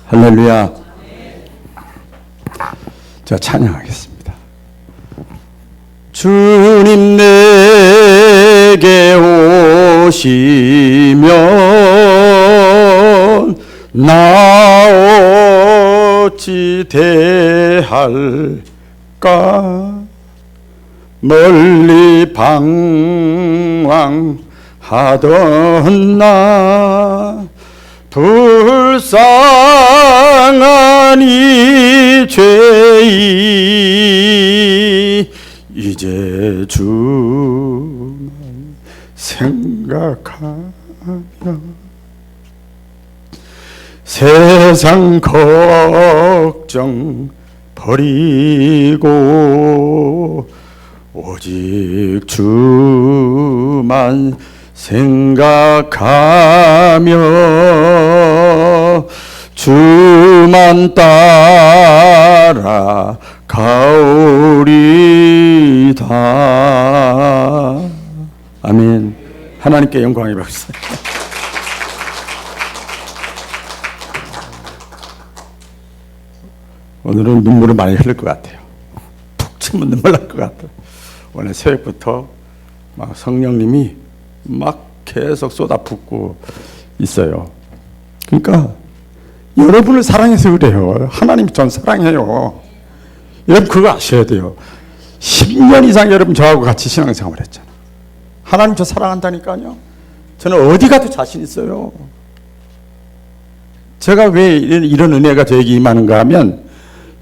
할렐루야. 자, 찬양하겠습니다. 주님 내게 오시면 나 어찌 대할까? 멀리 방황하던 나 불쌍한 이 죄인 이제 주만 생각하며 세상 걱정 버리고 오직 주만 생각하며 주만 따라 가오리다. 아멘. 하나님께 영광이 받으세요. 오늘은 눈물을 많이 흘릴 것 같아요. 푹 치면 눈물 날 것 같아요. 오늘 새벽부터 막 성령님이 막 계속 쏟아붓고 있어요. 그러니까 여러분을 사랑해서 그래요. 하나님이 전 사랑해요. 여러분 그거 아셔야 돼요. 10년 이상 여러분 저하고 같이 신앙생활을 했잖아. 하나님 저 사랑한다니까요. 저는 어디 가도 자신 있어요. 제가 왜 이런 은혜가 저에게 임하는가 하면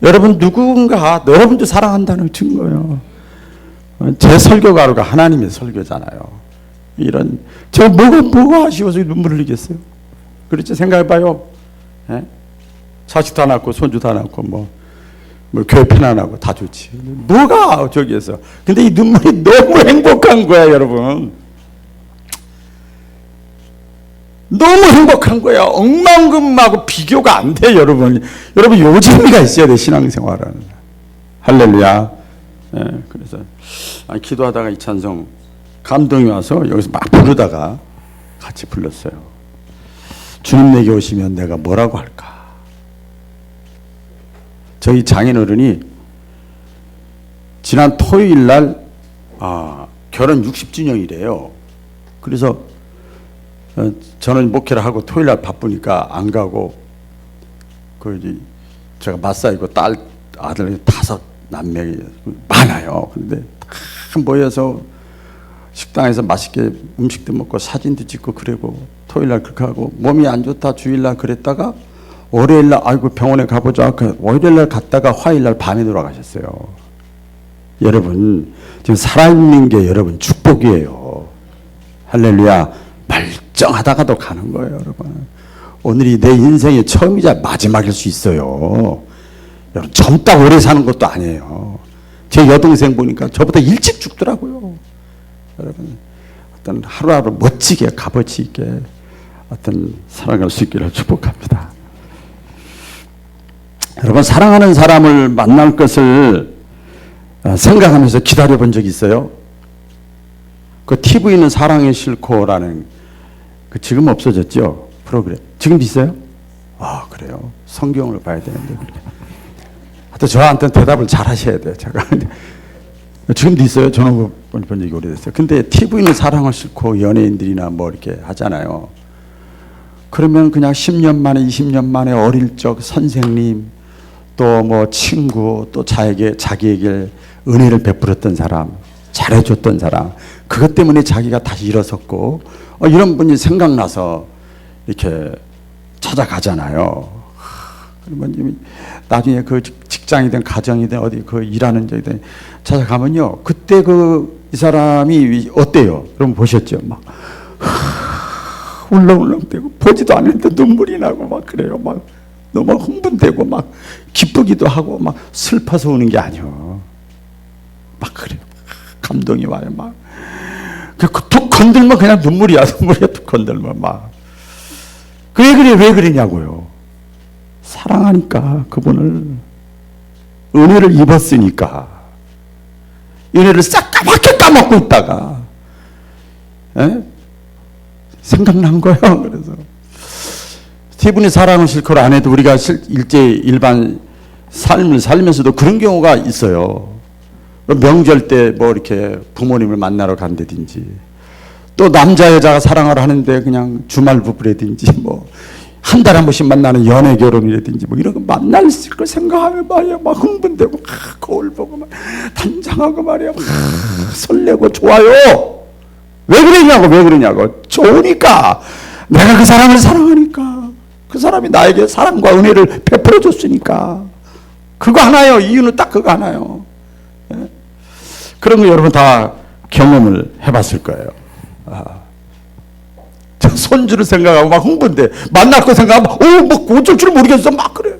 여러분 누군가 여러분도 사랑한다는 증거예요. 제 설교가루가 하나님의 설교잖아요. 이런 저 뭐가 아쉬워서 눈물을 흘리겠어요? 그렇죠? 생각해봐요. 예? 자식 다 낳고 손주 다 낳고 뭐 교회 편안하고 다 좋지. 뭐가 저기에서? 근데 이 눈물이 너무 행복한 거야, 여러분. 너무 행복한 거야. 억만금하고 비교가 안 돼, 여러분. 여러분 요즘이가 있어야 돼, 신앙생활은. 할렐루야. 예, 그래서 기도하다가 이 찬송 감동이 와서 여기서 막 부르다가 같이 불렀어요. 주님 내게 오시면 내가 뭐라고 할까? 저희 장인어른이 지난 토요일 날 결혼 60주년이래요. 그래서 저는 목회를 하고 토요일 날 바쁘니까 안 가고 제가 맞사이고 딸 아들 5 남매가 많아요. 그런데 다 모여서 식당에서 맛있게 음식도 먹고 사진도 찍고 그러고 토요일 날 그렇게 하고 몸이 안 좋다 주일 날 그랬다가 월요일 날 아이고 병원에 가보자. 월요일 날 갔다가 화요일 날 밤에 돌아가셨어요. 여러분 지금 살아있는 게 여러분 축복이에요. 할렐루야. 멀쩡하다가도 가는 거예요, 여러분. 오늘이 내 인생의 처음이자 마지막일 수 있어요. 여러분 젊다 오래 사는 것도 아니에요. 제 여동생 보니까 저보다 일찍 죽더라고요. 여러분 어떤 하루하루 멋지게 값어치 있게 어떤 살아갈 수 있기를 축복합니다. 여러분 사랑하는 사람을 만날 것을 생각하면서 기다려 본 적이 있어요? 그 TV는 사랑이 싫고라는 지금 없어졌죠? 프로그램. 지금도 있어요? 그래요. 성경을 봐야 되는데 그렇게. 하여튼 저한테 대답을 잘 하셔야 돼요. 제가. 지금도 있어요. 저는 본 적이 오래됐어요. 근데 TV는 사랑을 싫고 연예인들이나 뭐 이렇게 하잖아요. 그러면 그냥 10년 만에 20년 만에 어릴 적 선생님 또 뭐 친구 또 자기에게 은혜를 베풀었던 사람 잘해줬던 사람 그것 때문에 자기가 다시 일어섰고 이런 분이 생각나서 이렇게 찾아가잖아요. 그러면 나중에 그 직장이든 가정이든 어디 그 일하는 데든 찾아가면요. 그때 이 사람이 어때요? 여러분 보셨죠? 막 울렁울렁대고 보지도 않는데 눈물이 나고 막 그래요. 막 너무 흥분되고 막 기쁘기도 하고 막 슬퍼서 우는 게 아니요. 막 그래요. 감동이 와요. 막 툭 건들면 그냥 눈물이야. 툭 건들면 막. 왜 그러냐고요. 사랑하니까 그분을 은혜를 입었으니까 은혜를 새까맣게 까먹고 있다가 생각난 거예요. 그래서 티분이 사랑을 실컷 안 해도 우리가 일반 삶을 살면서도 그런 경우가 있어요. 명절 때 뭐 이렇게 부모님을 만나러 간다든지, 또 남자 여자가 사랑을 하는데 그냥 주말 부부라든지, 뭐 한 달에 한 번씩 만나는 연애 결혼이라든지, 뭐 이런 거 만날 걸 생각하면 말이야 막 흥분되고 막 거울 보고 막 단장하고 말이야 막 설레고 좋아요. 왜 그러냐고. 좋으니까. 내가 그 사람을 사랑하니까. 그 사람이 나에게 사랑과 은혜를 베풀어 줬으니까. 그거 하나요. 이유는 딱 그거 하나요. 예? 그런 거 여러분 다 경험을 해봤을 거예요. 저 손주를 생각하고 막 흥분돼. 만날 거 생각하면 뭐 어쩔 줄 모르겠어 막 그래.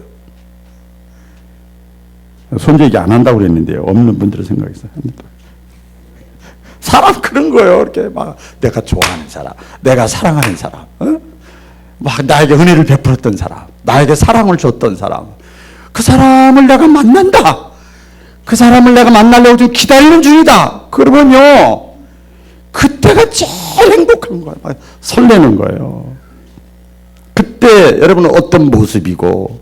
손주 얘기 안 한다고 그랬는데요. 없는 분들을 생각해서 합니다. 사람 그런 거예요. 이렇게 막 내가 좋아하는 사람, 내가 사랑하는 사람, 막 나에게 은혜를 베풀었던 사람, 나에게 사랑을 줬던 사람, 그 사람을 내가 만난다. 그 사람을 내가 만나려고 지금 기다리는 중이다. 그러면요, 그때가 제일 행복한 거예요. 설레는 거예요. 그때 여러분은 어떤 모습이고,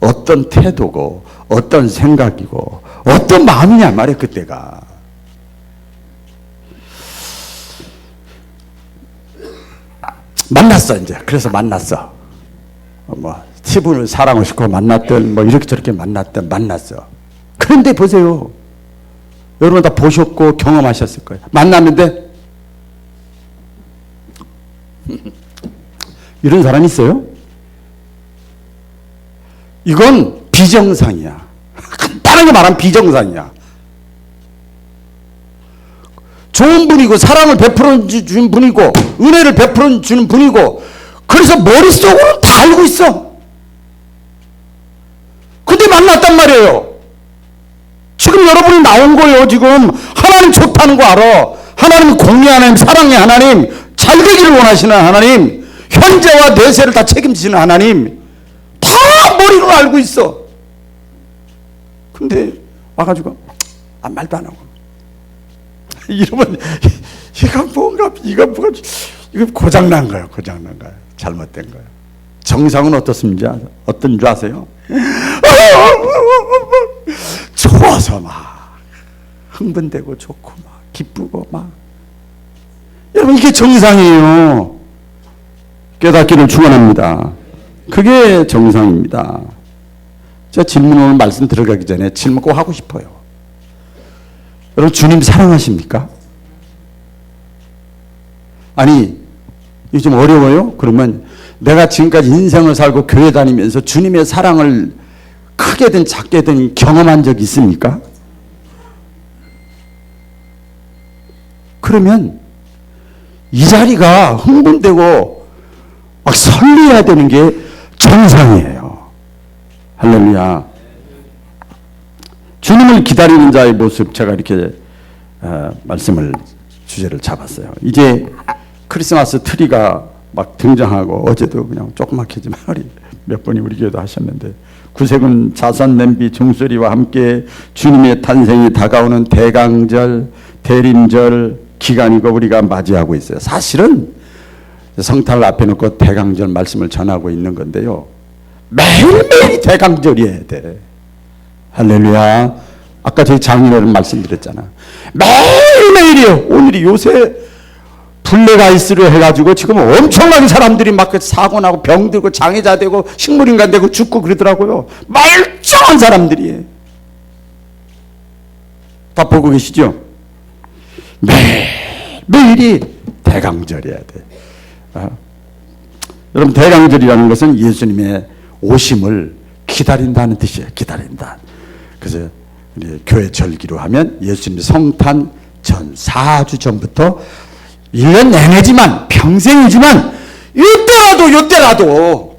어떤 태도고, 어떤 생각이고, 어떤 마음이냐 말이에요. 그때가. 만났어 이제. 그래서 만났어. 뭐 티분을 사랑을 싣고 만났든 뭐 이렇게 저렇게 만났든 만났어. 그런데 보세요. 여러분 다 보셨고 경험하셨을 거예요. 만났는데 이런 사람이 있어요? 이건 비정상이야. 간단하게 말하면 비정상이야. 좋은 분이고 사랑을 베풀어 주는 분이고 은혜를 베풀어 주는 분이고, 그래서 머릿속으로 다 알고 있어. 근데 만났단 말이에요. 지금 여러분이 나온 거예요. 지금 하나님 좋다는 거 알아. 하나님 공의 하나님, 사랑의 하나님, 잘 되기를 원하시는 하나님, 현재와 내세를 다 책임지시는 하나님, 다 머리로 알고 있어. 근데 와가지고 말도 안 하고 이러면 이거 고장난 거예요. 잘못된 거예요. 정상은 어떻습니까? 어떤 줄 아세요? 좋아서 막 흥분되고 좋고 막 기쁘고 막. 여러분 이게 정상이에요. 깨닫기를 축원합니다. 그게 정상입니다. 제가 질문 오늘 말씀 들어가기 전에 질문 꼭 하고 싶어요. 여러분 주님 사랑하십니까? 아니 이게 좀 어려워요? 그러면 내가 지금까지 인생을 살고 교회 다니면서 주님의 사랑을 크게든 작게든 경험한 적 있습니까? 그러면 이 자리가 흥분되고 막 설레야 되는 게 정상이에요. 할렐루야. 주님을 기다리는 자의 모습, 제가 이렇게 주제를 잡았어요. 이제 크리스마스 트리가 막 등장하고, 어제도 그냥 조그맣게지만 몇 번이 우리 교회도 하셨는데, 구세군 자선 냄비 종소리와 함께 주님의 탄생이 다가오는 대강절, 대림절 기간이고 우리가 맞이하고 있어요. 사실은 성탄을 앞에 놓고 대강절 말씀을 전하고 있는 건데요, 매일매일이 대강절이어야 돼. 할렐루야. 아까 저희 장인어른 말씀드렸잖아. 매일매일이요. 오늘이 요새 블랙아이스로 해가지고 지금 엄청나게 사람들이 막 사고 나고 병들고 장애자 되고 식물인간 되고 죽고 그러더라고요. 멀쩡한 사람들이. 다 보고 계시죠? 매일이 대강절이어야 돼. 여러분 대강절이라는 것은 예수님의 오심을 기다린다는 뜻이에요. 기다린다. 그래서 교회 절기로 하면 예수님 성탄 전 4주 전부터 1년 내내지만 평생이지만 이때라도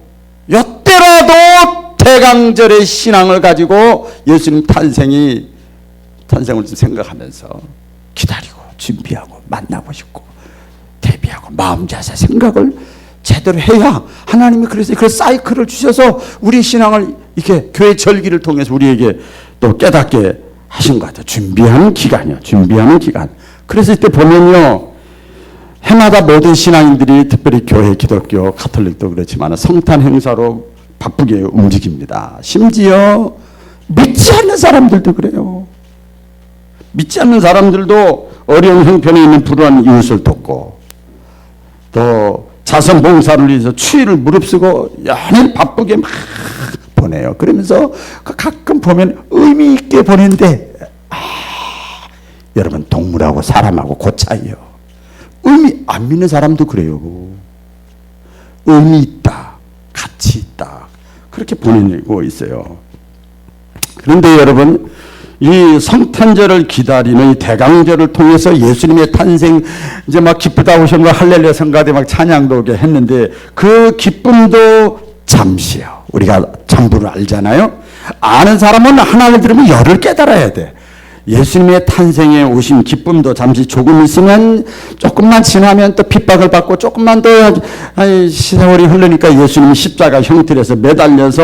대강절의 신앙을 가지고 예수님 탄생을 생각하면서 기다리고 준비하고 만나고 싶고 대비하고 마음 자세 생각을 제대로 해야 하나님이 그래서 그 사이클을 주셔서 우리 신앙을 이렇게 교회 절기를 통해서 우리에게 또 깨닫게 하신 것 같아요. 준비하는 기간이요. 준비하는 기간. 그래서 이때 보면요, 해마다 모든 신앙인들이 특별히 교회, 기독교, 가톨릭도 그렇지만 성탄 행사로 바쁘게 움직입니다. 심지어 믿지 않는 사람들도 그래요. 믿지 않는 사람들도 어려운 형편에 있는 불우한 이웃을 돕고 또 자선 봉사를 위해서 추위를 무릅쓰고 연일 바쁘게 막 보내요. 그러면서 가끔 보면 의미 있게 보내는데 여러분 동물하고 사람하고 그 차이요. 안 믿는 사람도 그래요. 의미 있다, 가치 있다 그렇게 보내고 있어요. 그런데 여러분 이 성탄절을 기다리는 이 대강절을 통해서 예수님의 탄생 이제 막 기쁘다 오셨나 할렐루야 성가대 막 찬양도 했는데 그 기쁨도 잠시요. 우리가 전부를 알잖아요. 아는 사람은 하나를 들으면 열을 깨달아야 돼. 예수님의 탄생에 오신 기쁨도 잠시 조금 있으면 조금만 지나면 또 핍박을 받고 조금만 더 세월이 흐르니까 예수님이 십자가 형틀에서 매달려서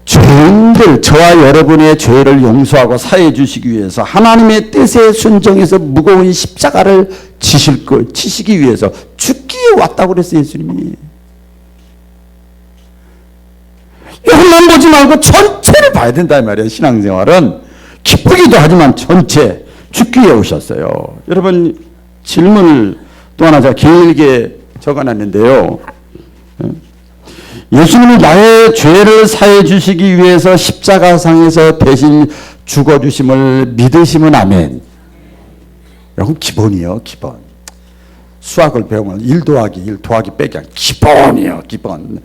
죄인들 저와 여러분의 죄를 용서하고 사해 주시기 위해서 하나님의 뜻에 순종해서 무거운 십자가를 치시기 위해서 죽기에 왔다고 그랬어요. 예수님이. 이것만 보지 말고 전체를 봐야 된다 이 말이에요. 신앙생활은 기쁘기도 하지만 전체 죽기 위해 오셨어요. 여러분 질문을 또 하나 제가 길게 적어놨는데요. 예수님이 나의 죄를 사해 주시기 위해서 십자가상에서 대신 죽어주심을 믿으시면 아멘. 이건 기본이요. 기본. 수학을 배우면 1 더하기 1 더하기 빼기 기본이요. 기본.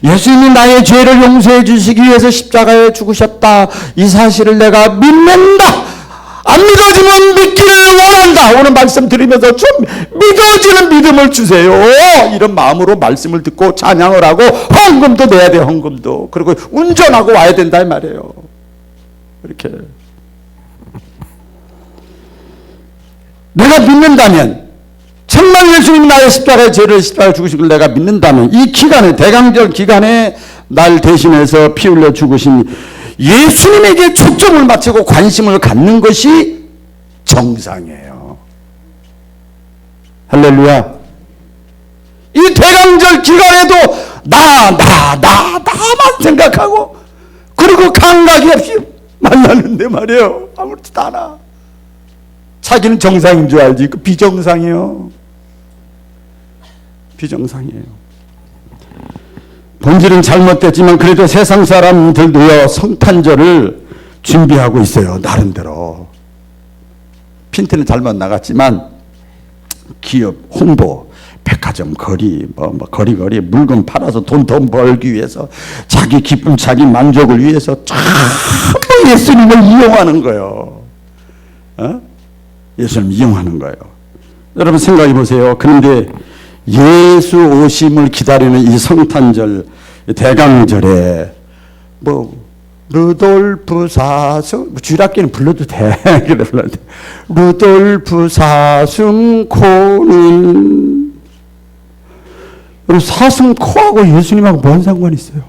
예수님이 나의 죄를 용서해 주시기 위해서 십자가에 죽으셨다. 이 사실을 내가 믿는다. 안 믿어지면 믿기를 원한다. 오늘 말씀 드리면서 좀 믿어지는 믿음을 주세요. 이런 마음으로 말씀을 듣고 찬양을 하고 헌금도 내야 돼. 헌금도. 그리고 운전하고 와야 된다 이 말이에요. 이렇게 내가 믿는다면 정말 예수님이 나의 십자가의 죄를 십자가에 죽으신 걸 내가 믿는다면 이 기간에 대강절 기간에 날 대신해서 피 흘려 죽으신 예수님에게 초점을 맞추고 관심을 갖는 것이 정상이에요. 할렐루야. 이 대강절 기간에도 나만 생각하고 그리고 감각이 없이 만나는데 말이에요. 아무렇지도 않아. 자기는 정상인 줄 알지 그 비정상이에요. 비정상이에요. 본질은 잘못됐지만 그래도 세상 사람들도요 성탄절을 준비하고 있어요. 나름대로. 핀트는 잘못 나갔지만 기업 홍보, 백화점 거리, 거리 물건 팔아서 돈 더 벌기 위해서 자기 기쁨, 자기 만족을 위해서 전부 예수님을 이용하는 거예요. 예수님 이용하는 거예요. 여러분 생각해 보세요. 그런데 예수 오심을 기다리는 이 성탄절 대강절에 루돌프 사슴 쥐락기는 불러도 돼. 그래 불러도 돼. 루돌프 사슴 코는 사슴 코하고 예수님하고 뭔 상관이 있어요?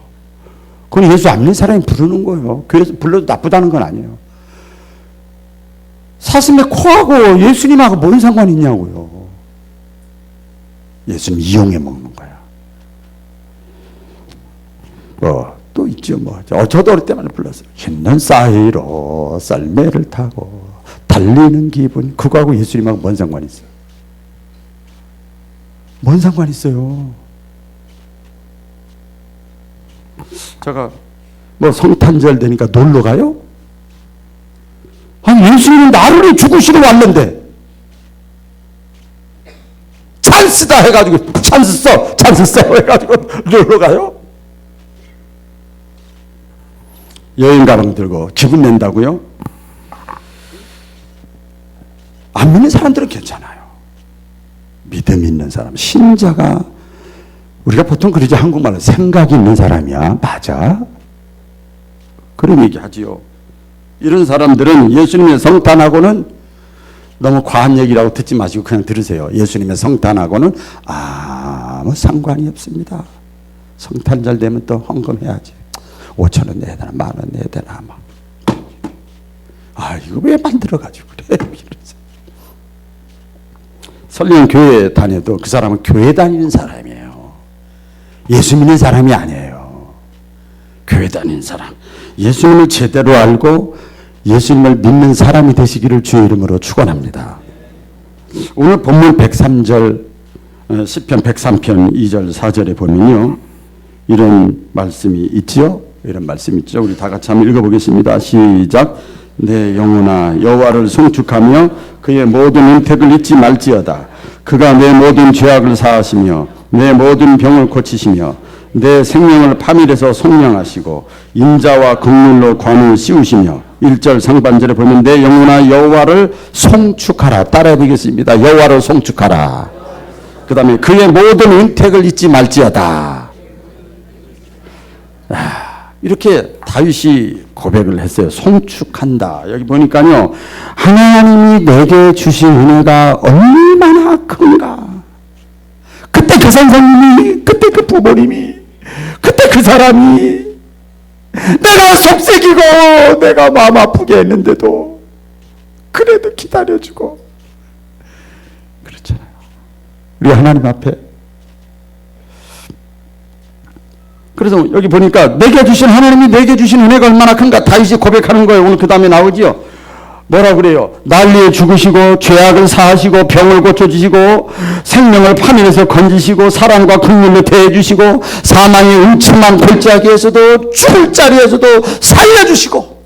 그건 예수 안 믿는 사람이 부르는 거예요. 교회에서 불러도 나쁘다는 건 아니에요. 사슴의 코하고 예수님하고 뭔 상관이 있냐고요. 예수님 이용해 먹는 거야. 또 있죠. 저도 어릴 때만 불렀어요. 흰눈 사이로 썰매를 타고 달리는 기분. 그거하고 예수님하고 뭔 상관이 있어요? 뭔 상관이 있어요? 제가 성탄절 되니까 놀러 가요? 아니 예수님은 나를 죽으시러 왔는데 찬스다 해가지고 찬스 써 해가지고 놀러 가요? 여행 가방 들고 기분 낸다고요? 안 믿는 사람들은 괜찮아요. 믿음 있는 사람, 신자가 우리가 보통 그러지 한국말로 생각이 있는 사람이야. 맞아? 그런 얘기 하지요. 이런 사람들은 예수님의 성탄하고는 너무 과한 얘기라고 듣지 마시고 그냥 들으세요. 예수님의 성탄하고는 아무 상관이 없습니다. 성탄절 되면 또 헌금해야지. 5,000원 내야 되나 10,000원 내야 되나 막. 이거 왜 만들어가지고 그래. 설령 교회 다녀도 그 사람은 교회 다니는 사람이에요. 예수 믿는 사람이 아니에요. 교회 다니는 사람. 예수님을 제대로 알고 예수님을 믿는 사람이 되시기를 주의 이름으로 축원합니다. 오늘 본문 103절 시편 103편 2절 4절에 보면요. 이런 말씀이 있지요. 이런 말씀이 있죠. 우리 다 같이 한번 읽어보겠습니다. 시작. 내 영혼아 여호와를 송축하며 그의 모든 은택을 잊지 말지어다. 그가 내 모든 죄악을 사하시며 내 모든 병을 고치시며 내 생명을 파밀에서 속량하시고 인자와 긍휼로 관을 씌우시며 1절 상반절에 보면 내 영혼아 여호와를 송축하라. 따라해 보겠습니다. 여호와를 송축하라. 그 다음에 그의 모든 은택을 잊지 말지어다. 이렇게 다윗이 고백을 했어요. 송축한다. 여기 보니까요. 하나님이 내게 주신 은혜가 얼마나 큰가. 그때 그 선생님이, 그때 그 부모님이, 그때 그 사람이 내가 속색이고 내가 마음 아프게 했는데도 그래도 기다려주고 그렇잖아요. 우리 하나님 앞에. 그래서 여기 보니까 내게 주신 하나님이 내게 주신 은혜가 얼마나 큰가 다윗이 고백하는 거예요. 오늘 그 다음에 나오지요. 뭐라 그래요? 난리에 죽으시고 죄악을 사하시고 병을 고쳐주시고 생명을 파멸에서 건지시고 사랑과 긍휼로 대해주시고 사망의 음침한 골짜기에서도 죽을 자리에서도 살려주시고.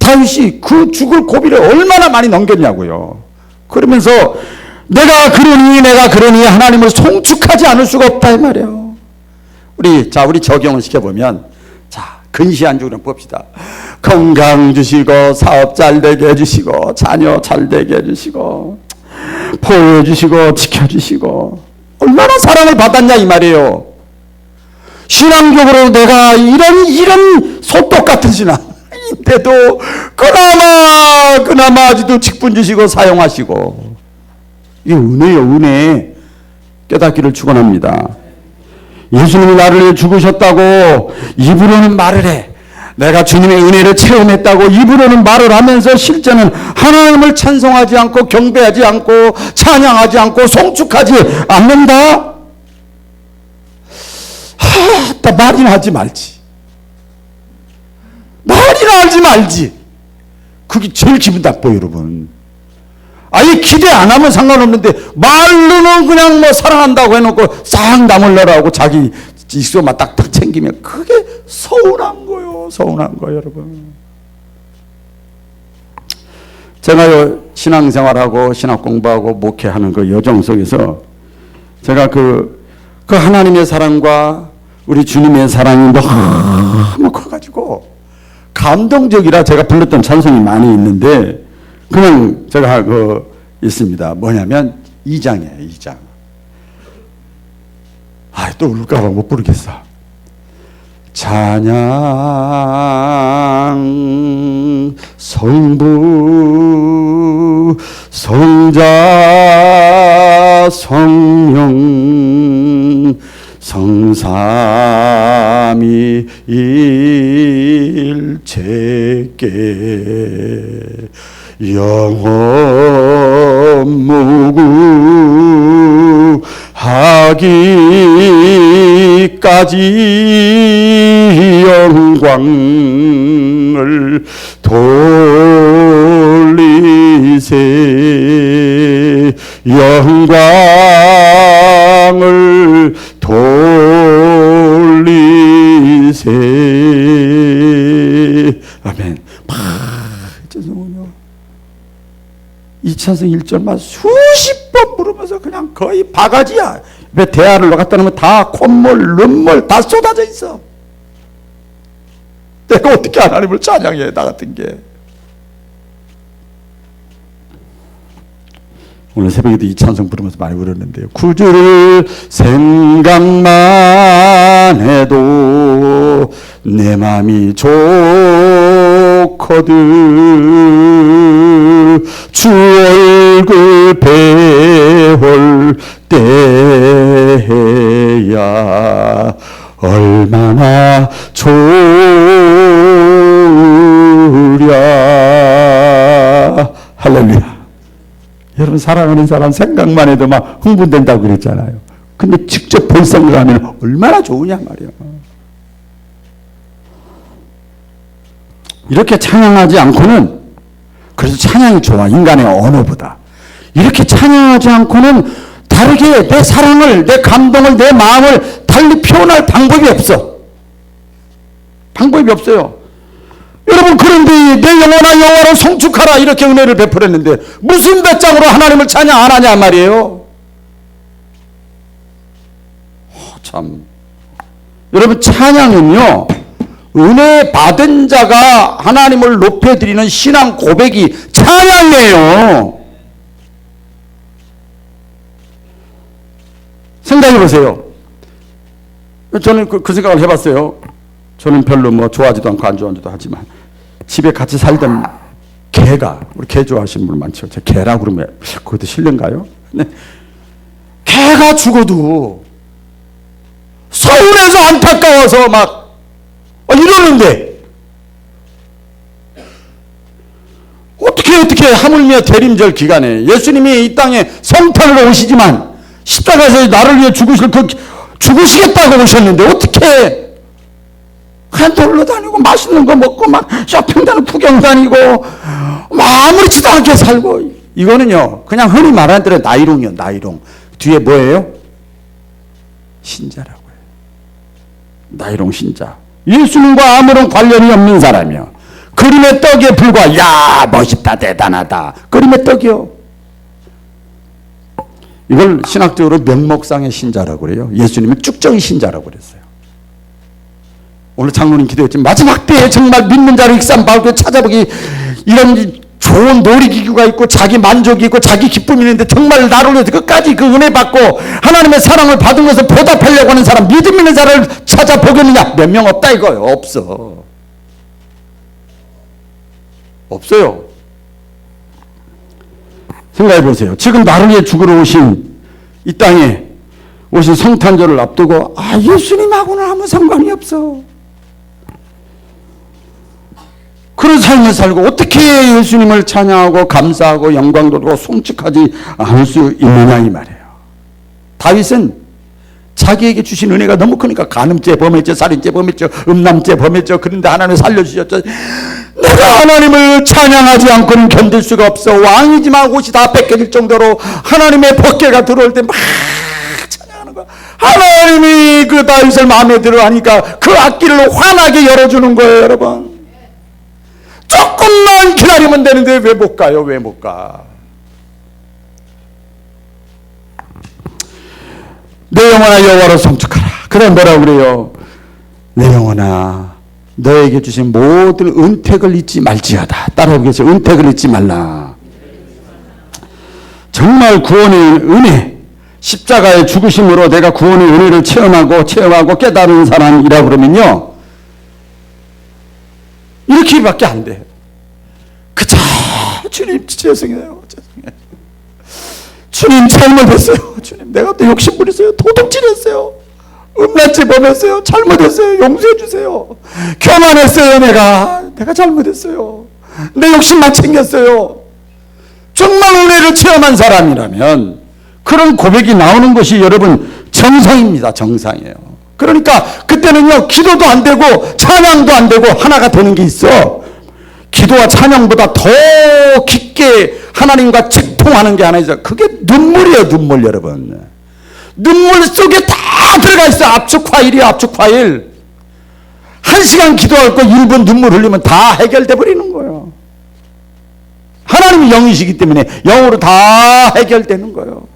다윗이 그 죽을 고비를 얼마나 많이 넘겼냐고요. 그러면서 내가 그러니 하나님을 송축하지 않을 수가 없다 이 말이에요. 우리 적용을 시켜보면 근시안적으로 봅시다. 건강 주시고 사업 잘 되게 해주시고 자녀 잘 되게 해주시고 보호해 주시고 지켜주시고 얼마나 사랑을 받았냐 이 말이에요. 신앙적으로 내가 이런 소떡 같은 신앙인데도 그나마 아직도 직분 주시고 사용하시고 이게 은혜요. 은혜. 깨닫기를 축원합니다. 예수님이 나를 위해 죽으셨다고 입으로는 말을 해. 내가 주님의 은혜를 체험했다고 입으로는 말을 하면서 실제는 하나님을 찬송하지 않고 경배하지 않고 찬양하지 않고 송축하지 않는다? 말이나 하지 말지. 말이나 하지 말지. 그게 제일 기분 나빠요, 여러분. 아예 기대 안 하면 상관없는데 말로는 그냥 뭐 사랑한다고 해놓고 싹 나물려라 하고 자기 익수만 딱딱 챙기면 그게 서운한 거예요. 서운한 거예요, 여러분. 제가요 신앙생활하고 신학 공부하고 목회하는 그 여정 속에서 제가 그 하나님의 사랑과 우리 주님의 사랑이 너무 커가지고 감동적이라 제가 불렀던 찬송이 많이 있는데 그냥 제가 있습니다. 뭐냐면 2장이에요. 2장. 또 울까봐 못 부르겠어. 찬양 성부 성자 성령 성삼위일체께 영원 무구하기까지 영광을 돌리세 영광을 돌리세. 아멘. 죄송해요. 이 찬송 1절만 수십 번 부르면서 그냥 거의 바가지야. 왜 대화를 갖다 놓으면 다 콧물, 눈물 다 쏟아져 있어. 내가 어떻게 하나님을 찬양해, 나 같은 게. 오늘 새벽에도 이 찬송 부르면서 많이 부르는데요. 구주를 생각만 해도 내 맘이 좋거든. 주 얼굴 배울 때야 얼마나 좋으랴. 할렐루야. 여러분 사랑하는 사람 생각만 해도 막 흥분된다고 그랬잖아요. 근데 직접 볼 생각하면 얼마나 좋으냐 말이야. 이렇게 찬양하지 않고는, 그래서 찬양이 좋아, 인간의 언어보다. 이렇게 찬양하지 않고는 다르게 내 사랑을, 내 감동을, 내 마음을 달리 표현할 방법이 없어. 방법이 없어요. 여러분, 그런데 내 영혼아 여호와를 송축하라 이렇게 은혜를 베풀었는데 무슨 배짱으로 하나님을 찬양 안 하냐 말이에요. 참, 여러분, 찬양은요 은혜 받은 자가 하나님을 높여드리는 신앙 고백이 찬양이에요. 생각해 보세요. 저는 그 생각을 해봤어요. 저는 별로 뭐 좋아하지도 않고 안 좋아하지도 하지만 집에 같이 살던 개가, 우리 개 좋아하시는 분 많죠. 제 개라고 그러면 그것도 실례인가요? 네. 개가 죽어도 서운해서 안타까워서 막 이러는데 어떻게 하물며 대림절 기간에 예수님이 이 땅에 성탄으로 오시지만 십자가에서 나를 위해 죽으시겠다고 오셨는데 어떻게 그냥 놀러 다니고 맛있는 거 먹고 막 쇼핑 다니고 구경 다니고 막 아무렇지도 않게 살고, 이거는요 그냥 흔히 말하는 대로 나이롱이요. 나이롱 뒤에 뭐예요? 신자라고 해요. 나이롱 신자. 예수님과 아무런 관련이 없는 사람이요. 그림의 떡에 불과, 야 멋있다 대단하다, 그림의 떡이요. 이걸 신학적으로 면목상의 신자라고 그래요. 예수님은 쭉정이 신자라고 그랬어요. 오늘 장로님 기도했지만 마지막 때에 정말 믿는 자를 익산바울교 찾아보기, 이런 좋은 놀이기구가 있고 자기 만족이 있고 자기 기쁨이 있는데 정말 나를 위해서 끝까지 그 은혜 받고 하나님의 사랑을 받은 것을 보답하려고 하는 사람, 믿음 있는 자를 찾아보겠느냐? 몇 명 없다 이거예요. 없어. 없어요. 생각해 보세요. 지금 나를 위해 죽으러 오신, 이 땅에 오신 성탄절을 앞두고 예수님하고는 아무 상관이 없어. 그런 삶을 살고 어떻게 예수님을 찬양하고 감사하고 영광 돌리고 송축하지 않을 수 있느냐 이 말이에요. 다윗은 자기에게 주신 은혜가 너무 크니까 간음죄 범했죠, 살인죄 범했죠, 음란죄 범했죠. 그런데 하나님 살려주셨죠. 내가 하나님을 찬양하지 않고는 견딜 수가 없어. 왕이지만 옷이 다 뺏겨질 정도로 하나님의 법궤가 들어올 때 막 찬양하는 거야. 하나님이 그 다윗을 마음에 들어 하니까 그 앞길을 환하게 열어주는 거예요. 여러분, 조금만 기다리면 되는데 왜 못 가요? 왜 못 가? 내 영혼아 여호와를 송축하라. 그래 뭐라고 그래요? 내 영혼아 너에게 주신 모든 은택을 잊지 말지어다. 따라오겠어요. 은택을 잊지 말라. 정말 구원의 은혜, 십자가의 죽으심으로 내가 구원의 은혜를 체험하고 깨달은 사람이라 그러면요 이렇게밖에 안 돼. 그저 주님 죄송해요. 주님 잘못했어요. 주님 내가 또 욕심부렸어요. 도둑질했어요. 음란죄 범했어요. 잘못했어요. 용서해 주세요. 교만했어요. 내가 잘못했어요. 내 욕심만 챙겼어요. 정말 은혜를 체험한 사람이라면 그런 고백이 나오는 것이 여러분 정상입니다. 정상이에요. 그러니까 그때는요 기도도 안 되고 찬양도 안 되고 하나가 되는 게 있어. 기도와 찬양보다 더 깊게 하나님과 책통하는 게 하나 있어요. 그게 눈물이에요. 눈물. 여러분, 눈물 속에 다 들어가 있어. 압축화일이야. 압축화일. 1시간 기도할 거 1분 눈물 흘리면 다 해결돼 버리는 거예요. 하나님이 영이시기 때문에 영으로 다 해결되는 거예요.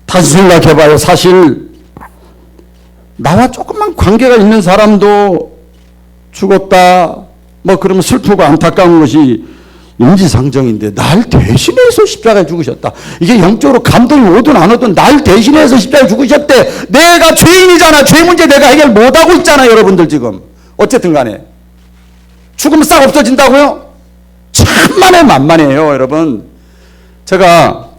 다시 생각해봐요. 사실 나와 조금만 관계가 있는 사람도 죽었다 뭐 그러면 슬프고 안타까운 것이 인지상정인데 날 대신해서 십자가에 죽으셨다. 이게 영적으로 감동이 오든 안 오든 날 대신해서 십자가에 죽으셨대. 내가 죄인이잖아. 죄 문제 내가 해결 못하고 있잖아. 여러분들 지금 어쨌든 간에 죽으면 싹 없어진다고요? 만만해요. 여러분, 제가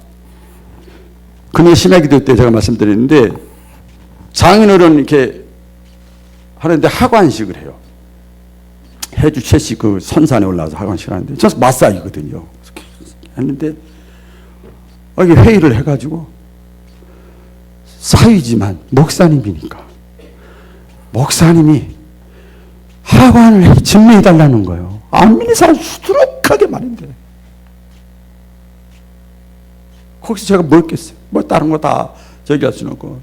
금요 심야기도 때 제가 말씀드렸는데 장인어른 이렇게 하는데 하관식을 해요. 해주 셋이 그 선산에 올라와서 하관식을 하는데 저 마사이거든요. 했는데 여기 회의를 해가지고 사위지만 목사님이니까 목사님이 하관을 증명해달라는 거예요. 안 믿는 사람 수두룩하게 말인데 거기서 제가 뭐 했겠어요? 뭐 다른 거 다 저기 할 수는 없고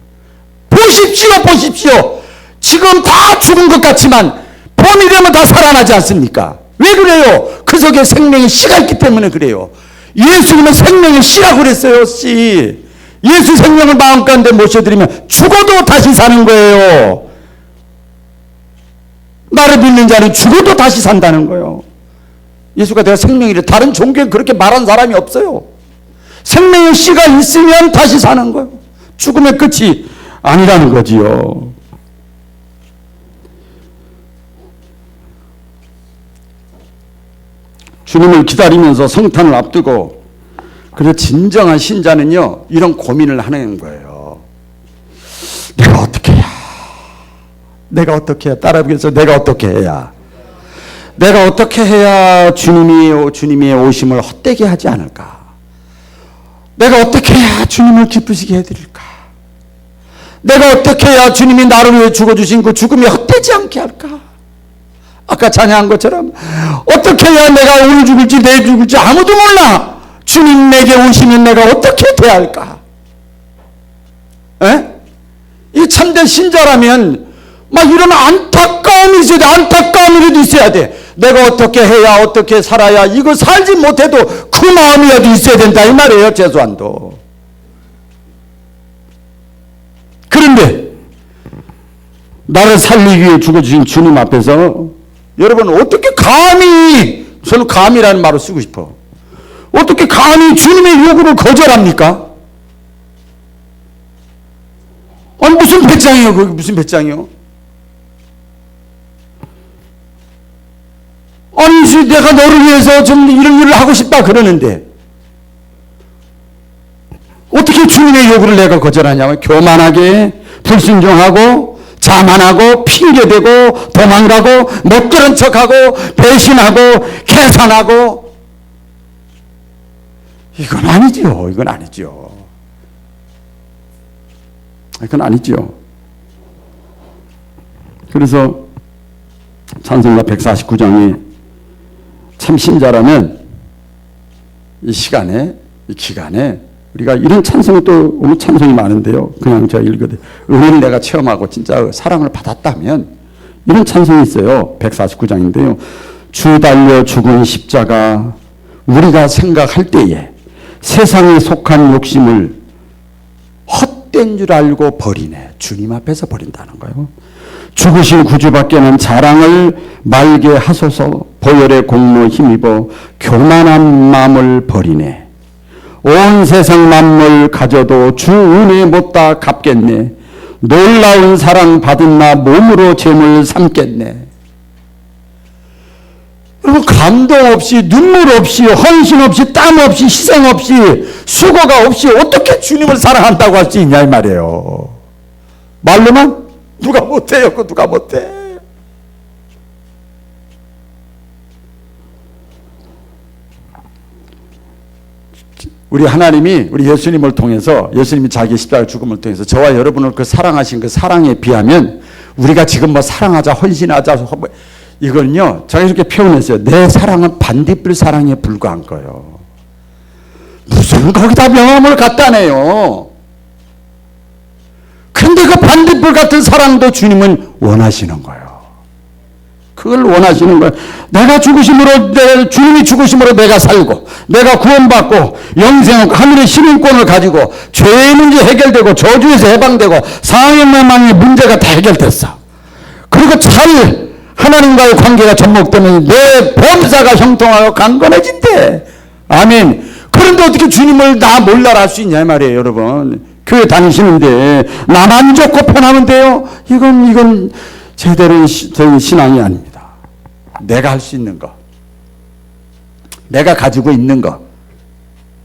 보십시오 보십시오 지금 다 죽은 것 같지만 봄이 되면 다 살아나지 않습니까? 왜 그래요? 그 속에 생명의 씨가 있기 때문에 그래요. 예수님은 생명의 씨라고 그랬어요. 씨. 예수 생명을 마음 가운데 모셔드리면 죽어도 다시 사는 거예요. 나를 믿는 자는 죽어도 다시 산다는 거예요. 예수가 내가 생명이래. 다른 종교에 그렇게 말한 사람이 없어요. 생명의 씨가 있으면 다시 사는 거예요. 죽음의 끝이 아니라는 거지요. 주님을 기다리면서 성탄을 앞두고 그래서 진정한 신자는요 이런 고민을 하는 거예요. 내가 어떻게 해야 따라하면서 내가 어떻게 해야 주님의 오심을 헛되게 하지 않을까? 내가 어떻게 해야 주님을 기쁘시게 해드릴까? 내가 어떻게 해야 주님이 나를 위해 죽어주신 그 죽음이 헛되지 않게 할까? 아까 찬양한 것처럼 어떻게 해야 내가 오늘 죽을지 내일 죽을지 아무도 몰라. 주님 내게 오시면 내가 어떻게 돼야 할까? 에? 이 참된 신자라면 막 이런 안타까움이라도 있어야 돼. 내가 어떻게 해야 어떻게 살아야 이거 살지 못해도 그 마음이라도 있어야 된다 이 말이에요. 최소한도. 그런데 나를 살리기 위해 죽어주신 주님 앞에서 여러분 어떻게 감히 저는 감히라는 말을 쓰고 싶어. 어떻게 감히 주님의 요구를 거절합니까? 아니 무슨 배짱이에요? 그게 무슨 배짱이요? 아니 내가 너를 위해서 좀 이런 일을 하고 싶다 그러는데 어떻게 주님의 요구를 내가 거절하냐면 교만하게 불순종하고 자만하고 핑계대고 도망가고 못 들은 척하고 배신하고 계산하고 이건 아니죠. 이건 아니죠. 그래서 찬송가 149장이 참 신자라면 이 시간에 이 기간에 우리가 이런 찬송이 또 오늘 찬송이 많은데요. 그냥 제가 읽어도 은혜를 내가 체험하고 진짜 사랑을 받았다면 이런 찬송이 있어요. 149장인데요. 주 달려 죽은 십자가 우리가 생각할 때에 세상에 속한 욕심을 헛된 줄 알고 버리네. 주님 앞에서 버린다는 거예요. 죽으신 구주밖에는 자랑을 말게 하소서. 보혈의 공로 힘입어 교만한 마음을 버리네. 온 세상 만물 가져도 주 은혜 못다 갚겠네. 놀라운 사랑 받은 나 몸으로 죄물 삼겠네. 여러분 감동 없이 눈물 없이 헌신 없이 땀 없이 희생 없이 수고가 없이 어떻게 주님을 사랑한다고 할 수 있냐 이 말이에요. 말로만 누가 못해요. 누가 못해. 우리 하나님이 우리 예수님을 통해서 예수님이 자기 십자가 죽음을 통해서 저와 여러분을 그 사랑하신 그 사랑에 비하면 우리가 지금 뭐 사랑하자 헌신하자 이건요 제가 이렇게 표현했어요. 내 사랑은 반딧불 사랑에 불과한 거예요. 무슨 거기다 명함을 갖다 내요. 근데 그 반딧불 같은 사랑도 주님은 원하시는 거예요. 그걸 원하시는 거예요. 내가 죽으심으로 주님이 죽으심으로 내가 살고 내가 구원받고 영생 하늘의 시민권을 가지고 죄의 문제 해결되고 저주에서 해방되고 상행망의 문제가 다 해결됐어. 그리고 잘 하나님과의 관계가 접목되면 내 범사가 형통하고 강건해진대. 아멘. 그런데 어떻게 주님을 나 몰라라 할 수 있냐 말이에요. 여러분 교회 다니시는데 나만 좋고 편하면 돼요? 이건 제대로 된 신앙이 아닙니다. 내가 할 수 있는 거, 내가 가지고 있는 거,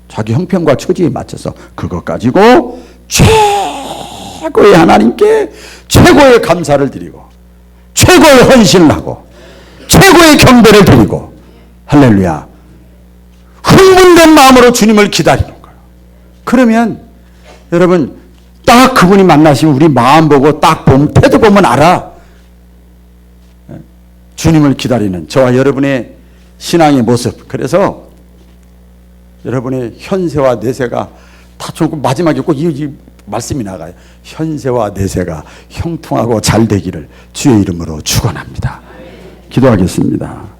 자기 형편과 처지에 맞춰서 그것 가지고 최고의 하나님께 최고의 감사를 드리고 최고의 헌신을 하고 최고의 경배를 드리고, 할렐루야, 흥분된 마음으로 주님을 기다리는 거예요. 그러면 여러분 딱 그분이 만나시면 우리 마음 보고 딱 보면, 태도 보면 알아. 주님을 기다리는 저와 여러분의 신앙의 모습. 그래서 여러분의 현세와 내세가 다 좋고, 마지막에 꼭 이 말씀이 나가요. 현세와 내세가 형통하고 잘 되기를 주의 이름으로 축원합니다. 기도하겠습니다.